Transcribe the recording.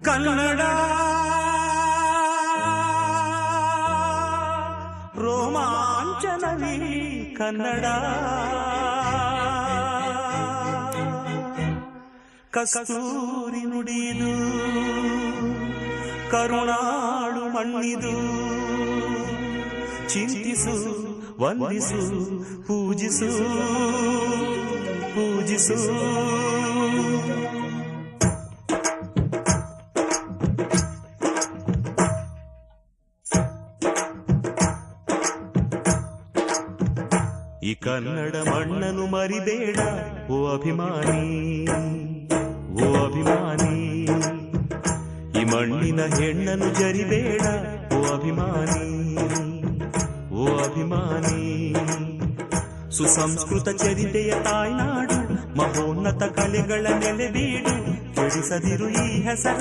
ಕನ್ನಡ ರೋಮಾಂಚನವಿ ಕನ್ನಡ ಕಸ್ತೂರಿ ನುಡಿದು ಕರುಣಾಳು ಮಣ್ಣಿದು ಚಿಂತಿಸು ವಂದಿಸು ಪೂಜಿಸು ಪೂಜಿಸು ಈ ಕನ್ನಡ ಮಣ್ಣನ್ನು ಮರಿಬೇಡ ಓ ಅಭಿಮಾನಿ, ಓ ಅಭಿಮಾನಿ. ಈ ಮಣ್ಣಿನ ಹೆಣ್ಣನ್ನು ಜರಿಬೇಡ ಓ ಅಭಿಮಾನಿ, ಓ ಅಭಿಮಾನಿ. ಸುಸಂಸ್ಕೃತ ಚರಿತೆಯ ತಾಯ್ನಾಡು, ಮಹೋನ್ನತ ಕಲೆಗಳ ನೆಲೆಬೀಡು, ಕೆಡಿಸದಿರು ಈ ಹೆಸರ.